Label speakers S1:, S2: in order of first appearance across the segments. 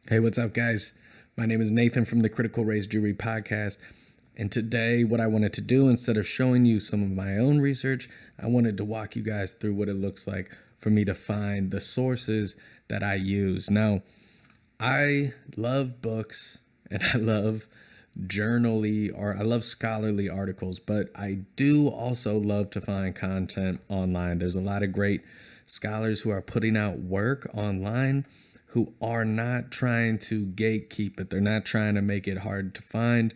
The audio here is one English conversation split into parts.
S1: Hey, what's up, guys? My name is Nathan from the Critical Race Jewelry Podcast. And today, what I wanted to do, instead of showing you some of my own research, I wanted to walk you guys through what it looks like for me to find the sources that I use. Now, I love books and I love I love scholarly articles, but I do also love to find content online. There's a lot of great scholars who are putting out work online who are not trying to gatekeep it. They're not trying to make it hard to find,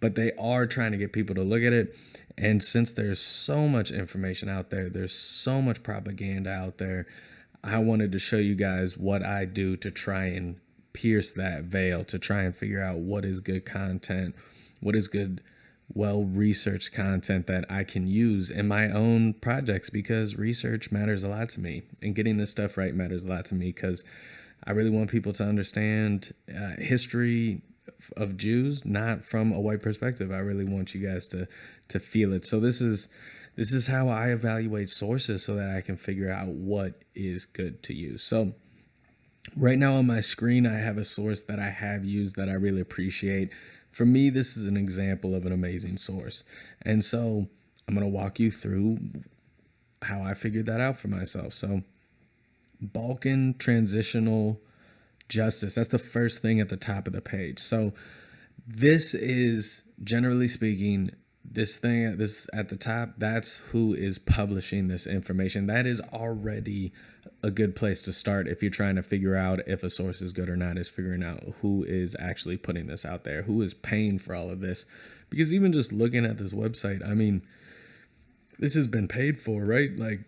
S1: but they are trying to get people to look at it. And since there's so much information out there, there's so much propaganda out there, I wanted to show you guys what I do to try and pierce that veil, to try and figure out what is good content, what is good, well researched content that I can use in my own projects, because research matters a lot to me and getting this stuff right matters a lot to me, because I really want people to understand history of Jews, not from a white perspective. I really want you guys to feel it. So this is how I evaluate sources so that I can figure out what is good to use. So right now on my screen, I have a source that I have used that I really appreciate. For me, this is an example of an amazing source. And so I'm going to walk you through how I figured that out for myself. So Balkan Transitional Justice, that's the first thing at the top of the page. So this is, generally speaking, this at the top, that's who is publishing this information. That is already a good place to start if you're trying to figure out if a source is good or not, is figuring out who is actually putting this out there, who is paying for all of this. Because even just looking at this website, I mean, this has been paid for, right? Like,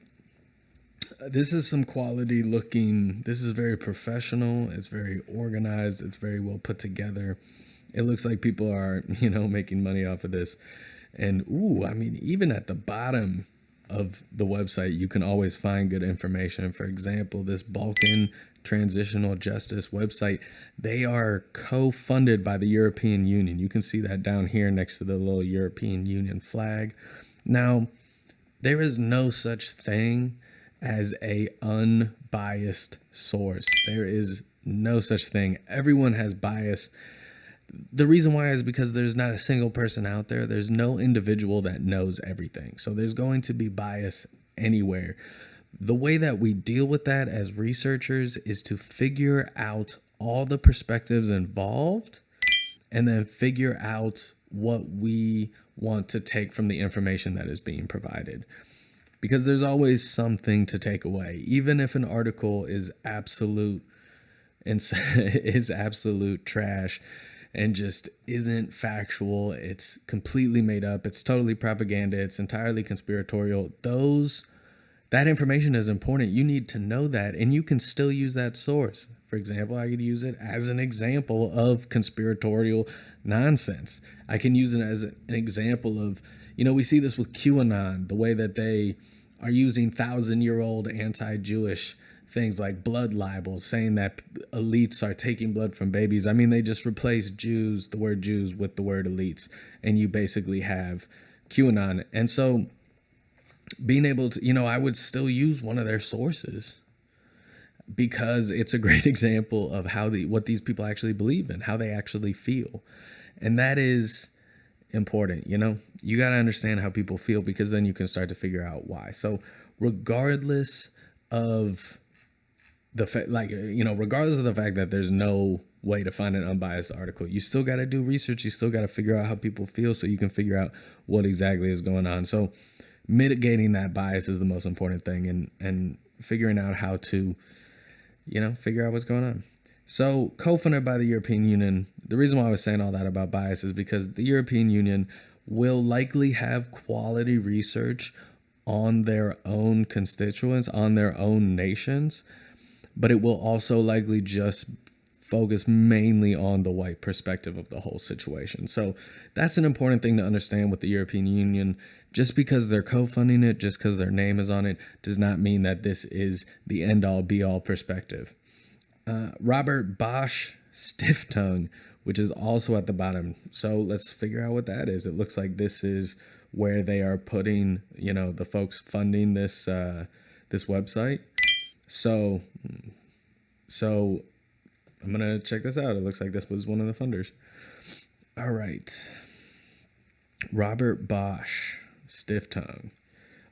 S1: this is some quality looking, this is very professional, it's very organized, it's very well put together. It looks like people are, making money off of this. And I mean, even at the bottom of the website, you can always find good information. For example, this Balkan Transitional Justice website, they are co-funded by the European Union. You can see that down here next to the little European Union flag. Now, there is no such thing as a unbiased source. There is no such thing. Everyone has bias. The reason why is because there's not a single person out there. There's no individual that knows everything. So there's going to be bias anywhere. The way that we deal with that as researchers is to figure out all the perspectives involved and then figure out what we want to take from the information that is being provided. Because there's always something to take away, even if an article is absolute trash and just isn't factual. It's completely made up. It's totally propaganda. It's entirely conspiratorial. That information is important. You need to know that, and you can still use that source. For example, I could use it as an example of conspiratorial nonsense. I can use it as an example of, we see this with QAnon, the way that they are using 1,000-year-old anti-Jewish things like blood libels, saying that elites are taking blood from babies. I mean, they just replace Jews, the word Jews, with the word elites, and you basically have QAnon. And so being able to, I would still use one of their sources because it's a great example of what these people actually believe in, how they actually feel. And that is important. You got to understand how people feel, because then you can start to figure out why. So regardless of the fact that there's no way to find an unbiased article, you still got to do research. You still got to figure out how people feel so you can figure out what exactly is going on. So mitigating that bias is the most important thing, and figuring out how to, figure out what's going on. So co-funded by the European Union. The reason why I was saying all that about bias is because the European Union will likely have quality research on their own constituents, on their own nations, but it will also likely just focus mainly on the white perspective of the whole situation. So that's an important thing to understand with the European Union. Just because they're co-funding it, just because their name is on it, does not mean that this is the end-all be-all perspective. Robert Bosch Stiftung, which is also at the bottom. So let's figure out what that is. It looks like this is where they are putting, the folks funding this website. So I'm going to check this out. It looks like this was one of the funders. All right. Robert Bosch, Stiff Tongue.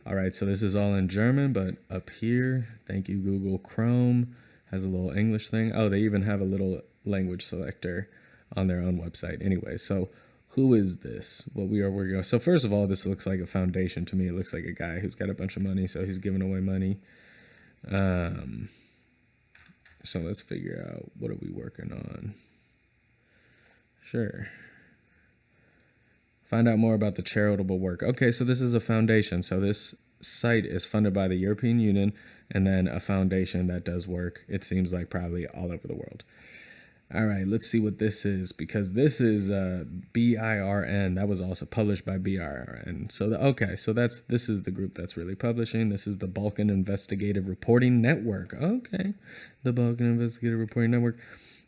S1: All right, so this is all in German, but up here, thank you, Google Chrome, has a little English thing. Oh, they even have a little language selector on their own website. Anyway, so who is this? What we are working on. So first of all, this looks like a foundation to me. It looks like a guy who's got a bunch of money, so he's giving away money. So let's figure out, what are we working on? Sure. Find out more about the charitable work. Okay, so this is a foundation. So this site is funded by the European Union and then a foundation that does work, it seems like, probably all over the world. All right, let's see what this is, because this is BIRN. That was also published by BIRN. So, this is the group that's really publishing. This is the Balkan Investigative Reporting Network. Okay, the Balkan Investigative Reporting Network.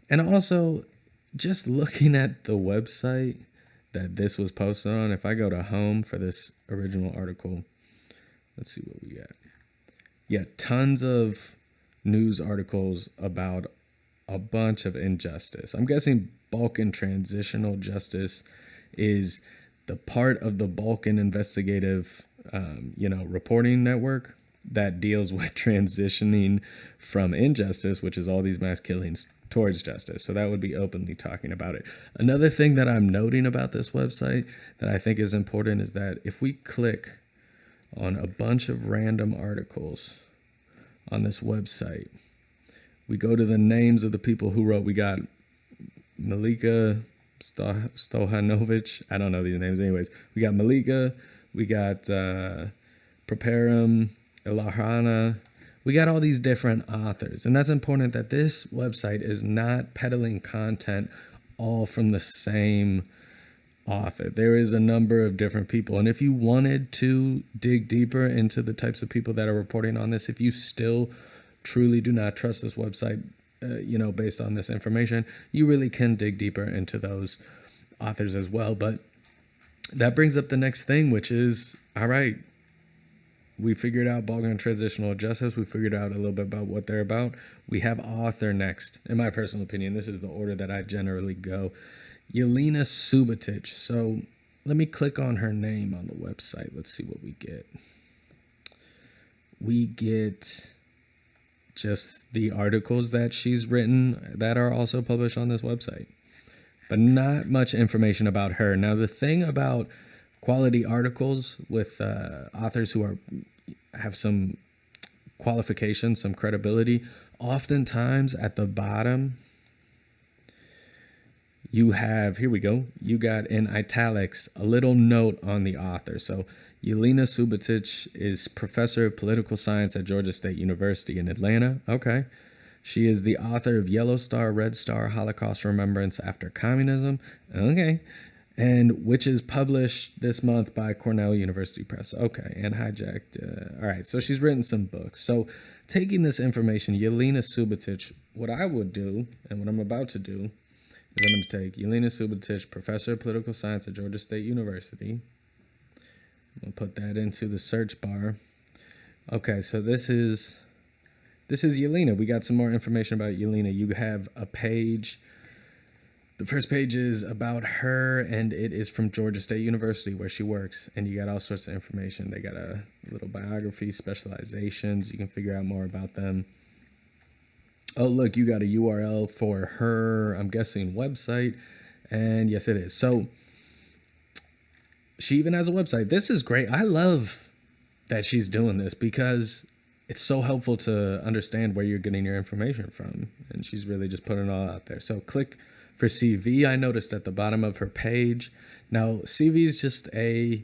S1: And also, just looking at the website that this was posted on, if I go to home for this original article, let's see what we got. Yeah, tons of news articles about a bunch of injustice. I'm guessing Balkan Transitional Justice is the part of the Balkan Investigative, Reporting Network that deals with transitioning from injustice, which is all these mass killings, towards justice. So that would be openly talking about it. Another thing that I'm noting about this website that I think is important is that if we click on a bunch of random articles on this website, we go to the names of the people who wrote. We got Malika Stojanovic. I don't know these names anyways. We got Malika. We got Preparum, Ilahana. We got all these different authors. And that's important, that this website is not peddling content all from the same author. There is a number of different people. And if you wanted to dig deeper into the types of people that are reporting on this, if you still truly do not trust this website, based on this information, you really can dig deeper into those authors as well. But that brings up the next thing, which is, all right, we figured out Balkan Transitional Justice. We figured out a little bit about what they're about. We have author next. In my personal opinion, this is the order that I generally go. 𝗖𝗛𝗘𝗖𝗞. So let me click on her name on the website. Let's see what we get. We get just the articles that she's written that are also published on this website, but not much information about her. Now, the thing about quality articles with authors who have some qualifications, some credibility, oftentimes at the bottom, you have, here we go, you got in italics a little note on the author. So 𝗖𝗛𝗘𝗖𝗞 is professor of political science at Georgia State University in Atlanta. Okay. She is the author of Yellow Star, Red Star, Holocaust Remembrance After Communism. Okay. And which is published this month by Cornell University Press. Okay. And hijacked. All right. So she's written some books. So taking this information, 𝗖𝗛𝗘𝗖𝗞, what I would do, and what I'm about to do, is I'm going to take 𝗖𝗛𝗘𝗖𝗞, professor of political science at Georgia State University. I'm going to put that into the search bar. Okay, so this is 𝗖𝗛𝗘𝗖𝗞. We got some more information about 𝗖𝗛𝗘𝗖𝗞. You have a page. The first page is about her, and it is from Georgia State University where she works. And you got all sorts of information. They got a little biography, specializations. You can figure out more about them. Oh, look, you got a URL for her, I'm guessing, website. And yes, it is. So she even has a website. This is great. I love that she's doing this because it's so helpful to understand where you're getting your information from. And she's really just putting it all out there. So click for CV. I noticed at the bottom of her page. Now, CV is just a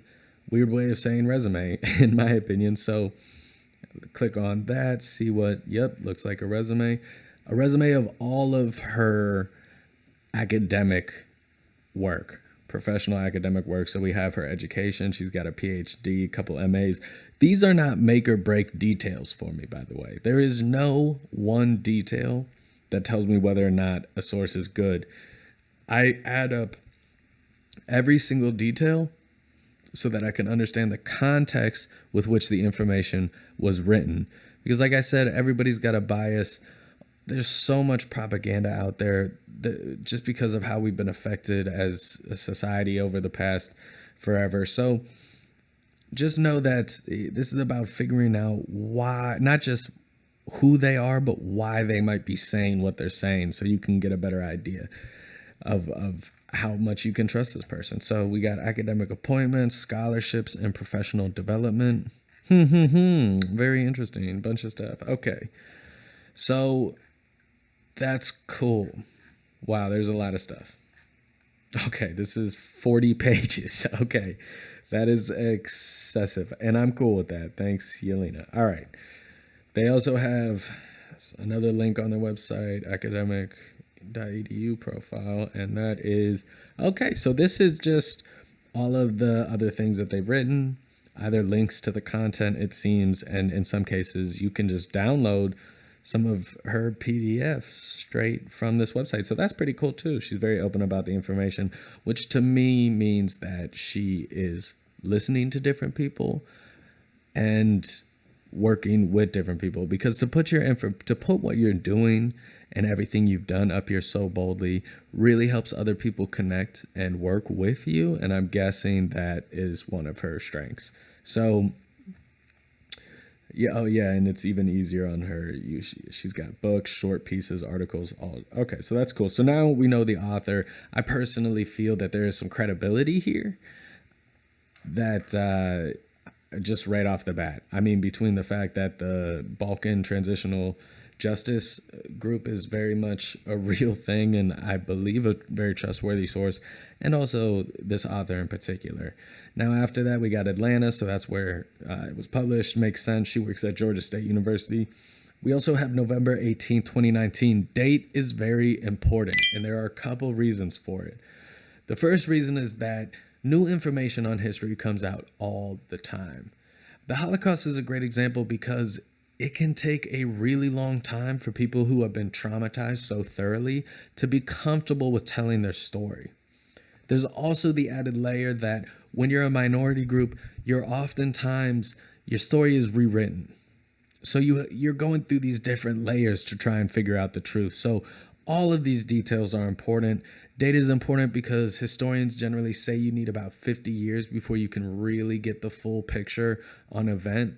S1: weird way of saying resume, in my opinion. So click on that, see what, looks like a resume. A resume of all of her academic work, professional academic work. So we have her education. She's got a PhD, a couple MAs. These are not make or break details for me, by the way. There is no one detail that tells me whether or not a source is good. I add up every single detail so that I can understand the context with which the information was written. Because like I said, everybody's got a bias there's so much propaganda out there just because of how we've been affected as a society over the past forever. So just know that this is about figuring out why, not just who they are, but why they might be saying what they're saying, so you can get a better idea of how much you can trust this person. So we got academic appointments, scholarships, and professional development. Very interesting. Bunch of stuff. Okay. So that's cool. Wow, there's a lot of stuff. Okay, this is 40 pages. Okay, that is excessive. And I'm cool with that. Thanks, Yelena. All right. They also have another link on their website, 𝗖𝗛𝗘𝗖𝗞.edu profile. And that is, okay, so this is just all of the other things that they've written, either links to the content, it seems, and in some cases, you can just download some of her PDFs straight from this website. So that's pretty cool too. She's very open about the information, which to me means that she is listening to different people and working with different people, because to put what you're doing and everything you've done up here so boldly really helps other people connect and work with you. And I'm guessing that is one of her strengths. So yeah, oh yeah, and it's even easier on her. She's got books, short pieces, articles, all. Okay, so that's cool. So now we know the author. I personally feel that there is some credibility here that just right off the bat. I mean, between the fact that the Balkan Transitional Justice Group is very much a real thing, and I believe a very trustworthy source, and also this author in particular. Now, after that, we got Atlanta, so that's where it was published. Makes sense. She works at Georgia State University. We also have November 18th, 2019. Date is very important, and there are a couple reasons for it. The first reason is that new information on history comes out all the time. The Holocaust is a great example because it can take a really long time for people who have been traumatized so thoroughly to be comfortable with telling their story. There's also the added layer that when you're a minority group, your story is rewritten. So you're going through these different layers to try and figure out the truth. So all of these details are important. Data is important because historians generally say you need about 50 years before you can really get the full picture on an event,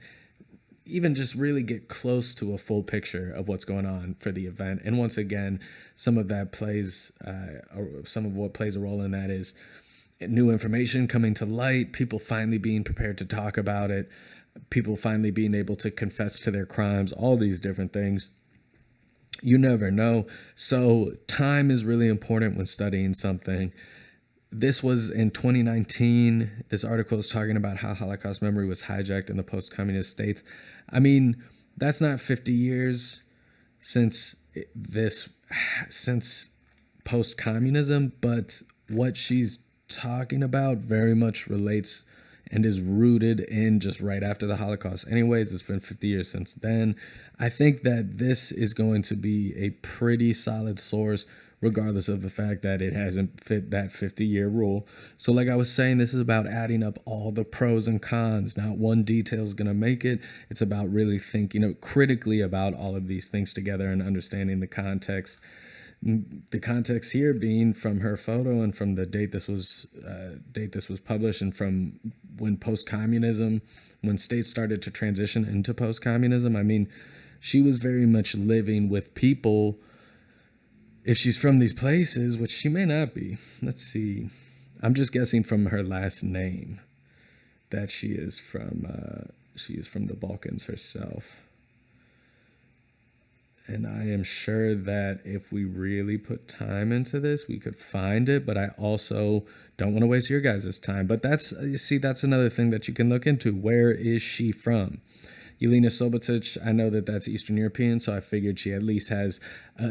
S1: even just really get close to a full picture of what's going on for the event. And once again, some of what plays a role in that is new information coming to light, people finally being prepared to talk about it, people finally being able to confess to their crimes, all these different things. You never know. So time is really important when studying something. This was in 2019. This article is talking about how Holocaust memory was hijacked in the post-communist states. I mean, that's not 50 years since post-communism, but what she's talking about very much relates and is rooted in just right after the Holocaust. Anyways, it's been 50 years since then. I think that this is going to be a pretty solid source, regardless of the fact that it hasn't fit that 50-year rule. So like I was saying, this is about adding up all the pros and cons. Not one detail is going to make it. It's about really thinking critically about all of these things together and understanding the context. The context here being from her photo and from the date this was published, and from when states started to transition into post-communism. I mean, she was very much living with people. If she's from these places, which she may not be, let's see. I'm just guessing from her last name that she is from the Balkans herself. And I am sure that if we really put time into this, we could find it. But I also don't want to waste your guys' time. But that's another thing that you can look into. Where is she from? 𝗖𝗛𝗘𝗖𝗞, I know that that's Eastern European, so I figured she at least has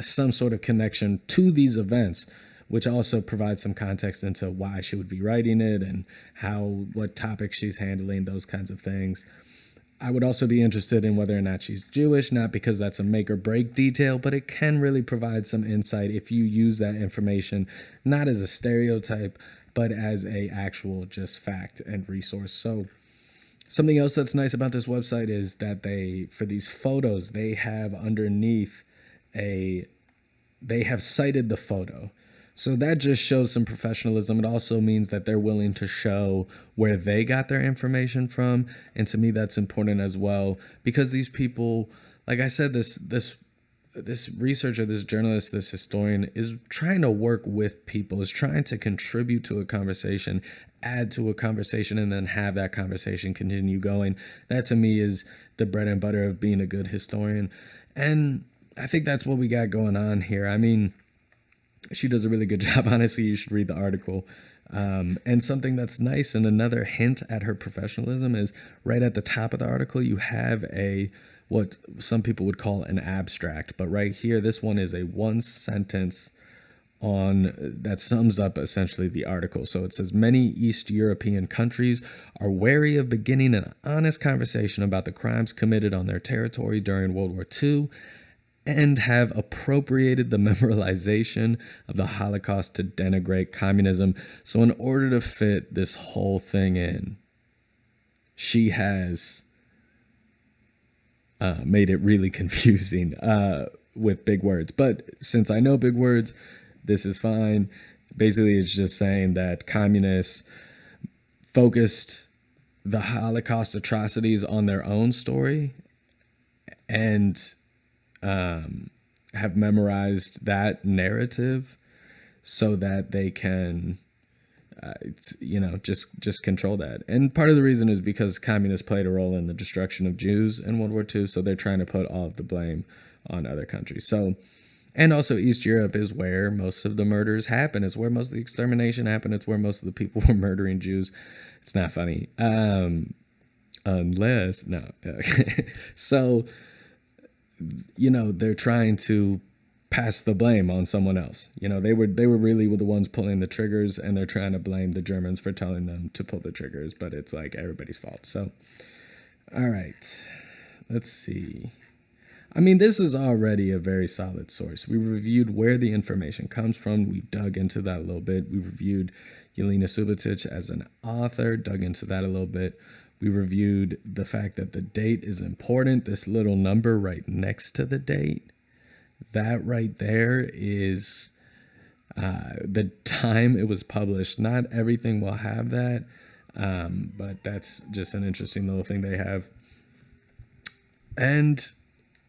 S1: some sort of connection to these events, which also provides some context into why she would be writing it and what topics she's handling, those kinds of things. I would also be interested in whether or not she's Jewish, not because that's a make or break detail, but it can really provide some insight if you use that information, not as a stereotype, but as a actual just fact and resource. So something else that's nice about this website is that for these photos, they have underneath they have cited the photo. So that just shows some professionalism. It also means that they're willing to show where they got their information from. And to me, that's important as well, because these people, like I said, this researcher, this journalist, this historian is trying to work with people, is trying to contribute to a conversation, add to a conversation, and then have that conversation continue going. That to me is the bread and butter of being a good historian. And I think that's what we got going on here. I mean, she does a really good job. Honestly, you should read the article. And something that's nice, and another hint at her professionalism, is right at the top of the article, you have what some people would call an abstract. But right here, this one is a one sentence that sums up essentially the article. So it says, many East European countries are wary of beginning an honest conversation about the crimes committed on their territory during World War II, and have appropriated the memorialization of the Holocaust to denigrate communism. So in order to fit this whole thing in, she has made it really confusing with big words. But since I know big words, this is fine. Basically, it's just saying that communists focused the Holocaust atrocities on their own story and have memorized that narrative so that they can, just control that. And part of the reason is because communists played a role in the destruction of Jews in World War II. So they're trying to put all of the blame on other countries. So, and also East Europe is where most of the murders happen. It's where most of the extermination happened. It's where most of the people were murdering Jews. It's not funny. Unless, no. So, they're trying to pass the blame on someone else. They were really the ones pulling the triggers, and they're trying to blame the Germans for telling them to pull the triggers, but it's like everybody's fault. So, all right, let's see. I mean, this is already a very solid source. We reviewed where the information comes from. We dug into that a little bit. We reviewed 𝗖𝗛𝗘𝗖𝗞 as an author, dug into that a little bit. We reviewed the fact that the date is important. This little number right next to the date, that right there is the time it was published. Not everything will have that, but that's just an interesting little thing they have. And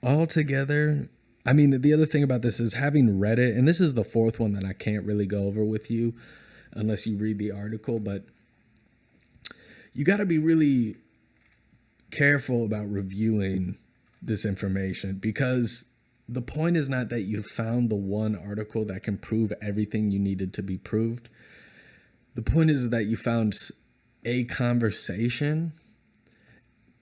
S1: altogether, I mean, the other thing about this is, having read it, and this is the fourth one that I can't really go over with you unless you read the article, but you got to be really careful about reviewing this information, because the point is not that you found the one article that can prove everything you needed to be proved. The point is that you found a conversation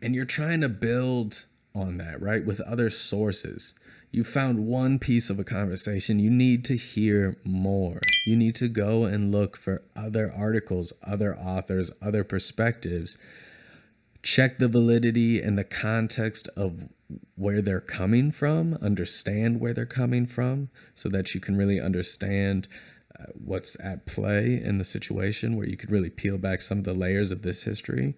S1: and you're trying to build on that, right? With other sources. You found one piece of a conversation. You need to hear more. You need to go and look for other articles, other authors, other perspectives. Check the validity and the context of where they're coming from. Understand where they're coming from so that you can really understand what's at play in the situation, where you could really peel back some of the layers of this history.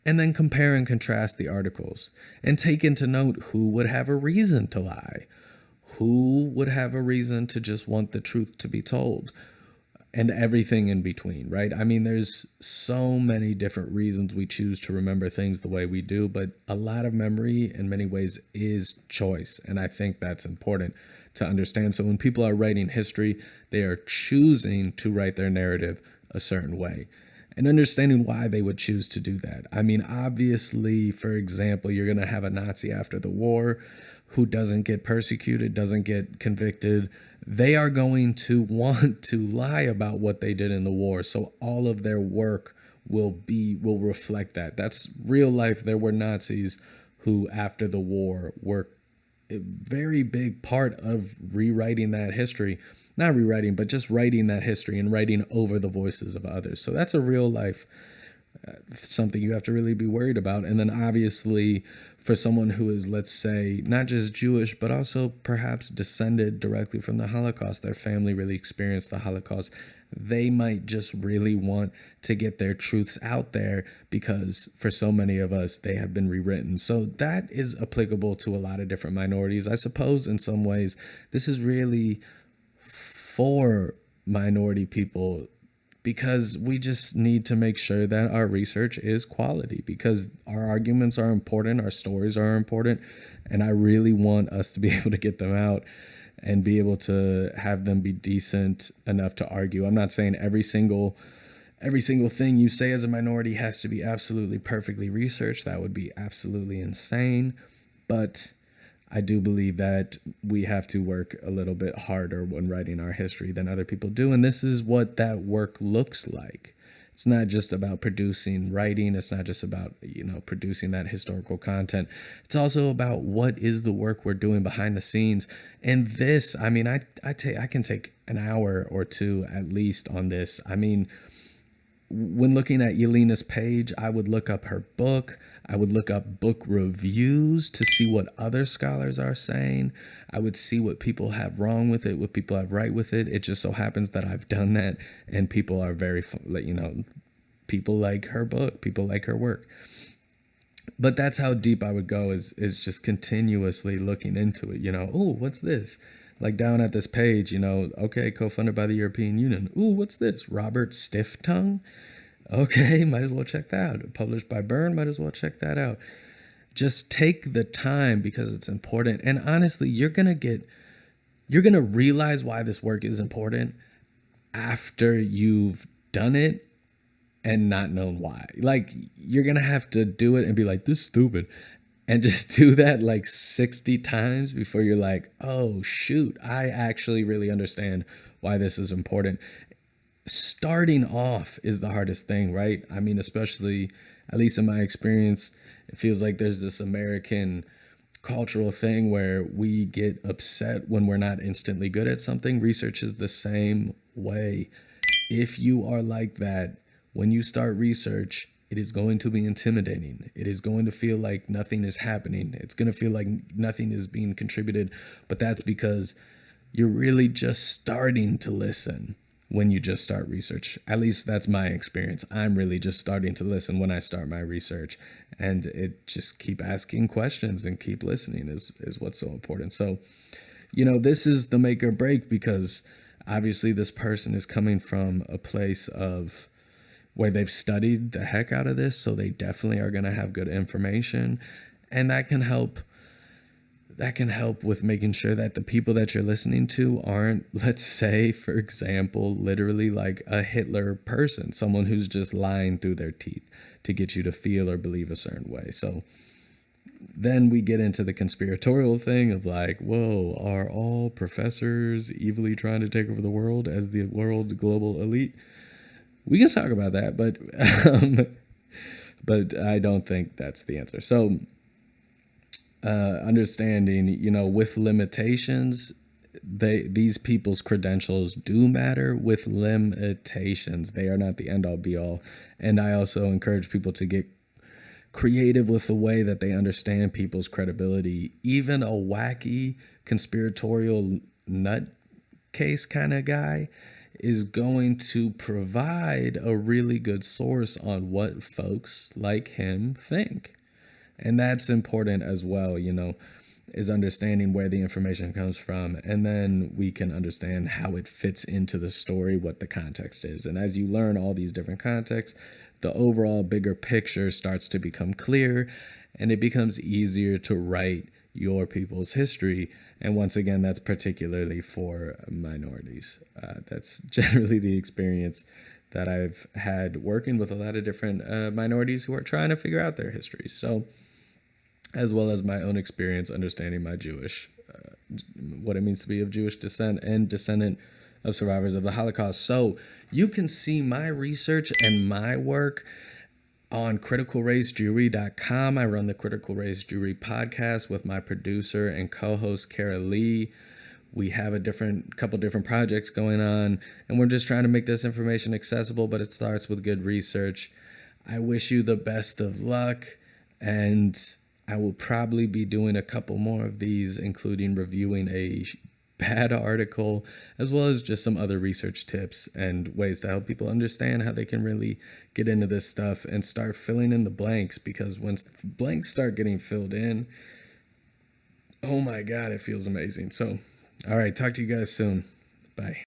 S1: And then compare and contrast the articles and take into note who would have a reason to lie, who would have a reason to just want the truth to be told, and everything in between, right? I mean, there's so many different reasons we choose to remember things the way we do, but a lot of memory in many ways is choice. And I think that's important to understand. So when people are writing history, they are choosing to write their narrative a certain way, and understanding why they would choose to do that. I mean, obviously, for example, you're going to have a Nazi after the war who doesn't get persecuted, doesn't get convicted. They are going to want to lie about what they did in the war. So all of their work will reflect that. That's real life. There were Nazis who, after the war, were a very big part of rewriting that history. Not rewriting, but just writing that history and writing over the voices of others. So that's a real life something you have to really be worried about. And then obviously for someone who is, let's say, not just Jewish, but also perhaps descended directly from the Holocaust, their family really experienced the Holocaust, they might just really want to get their truths out there because for so many of us, they have been rewritten. So that is applicable to a lot of different minorities. I suppose in some ways, this is really for minority people because we just need to make sure that our research is quality because our arguments are important, our stories are important, and I really want us to be able to get them out and be able to have them be decent enough to argue. I'm not saying every single thing you say as a minority has to be absolutely perfectly researched. That would be absolutely insane. But I do believe that we have to work a little bit harder when writing our history than other people do. And this is what that work looks like. It's not just about producing writing. It's not just about, producing that historical content. It's also about what is the work we're doing behind the scenes. And this, I can take an hour or two at least on this. When looking at Yelena's page, I would look up her book. I would look up book reviews to see what other scholars are saying. I would see what people have wrong with it, what people have right with it. It just so happens that I've done that, and people are very, people like her book, people like her work. But that's how deep I would go is just continuously looking into it. Oh, what's this? Like down at this page, okay, co-funded by the European Union. Ooh, what's this? Robert Stifftongue? Okay, might as well check that out. Published by Byrne, might as well check that out. Just take the time because it's important. And honestly, you're going to realize why this work is important after you've done it and not known why. Like, you're going to have to do it and be like, this is stupid. And just do that like 60 times before you're like, oh, shoot, I actually really understand why this is important. Starting off is the hardest thing, right? Especially, at least in my experience, it feels like there's this American cultural thing where we get upset when we're not instantly good at something. Research is the same way. If you are like that, when you start research, it is going to be intimidating. It is going to feel like nothing is happening. It's going to feel like nothing is being contributed, but that's because you're really just starting to listen when you just start research. At least that's my experience. I'm really just starting to listen when I start my research, and it just keep asking questions and keep listening is what's so important. So, this is the make or break because obviously this person is coming from a place of where they've studied the heck out of this. So they definitely are going to have good information, and that can help with making sure that the people that you're listening to aren't, let's say, for example, literally like a Hitler person, someone who's just lying through their teeth to get you to feel or believe a certain way. So then we get into the conspiratorial thing of like, whoa, are all professors evilly trying to take over the world as the world global elite? We can talk about that, but I don't think that's the answer. So understanding, with limitations, these people's credentials do matter with limitations. They are not the end all be all. And I also encourage people to get creative with the way that they understand people's credibility. Even a wacky conspiratorial nutcase kind of guy is going to provide a really good source on what folks like him think. And that's important as well, is understanding where the information comes from. And then we can understand how it fits into the story, what the context is. And as you learn all these different contexts, the overall bigger picture starts to become clear, and it becomes easier to write your people's history. And once again, that's particularly for minorities. That's generally the experience that I've had working with a lot of different minorities who are trying to figure out their histories. So, as well as my own experience understanding my Jewish, what it means to be of Jewish descent and descendant of survivors of the Holocaust. So you can see my research and my work on criticalracejewry.com. I run the Critical Race Jewry podcast with my producer and co-host Kara Lee. We have a couple different projects going on, and we're just trying to make this information accessible, but it starts with good research. I wish you the best of luck, and I will probably be doing a couple more of these, including reviewing a bad article, as well as just some other research tips and ways to help people understand how they can really get into this stuff and start filling in the blanks, because once blanks start getting filled in, oh my God, it feels amazing. So, all right, talk to you guys soon. Bye.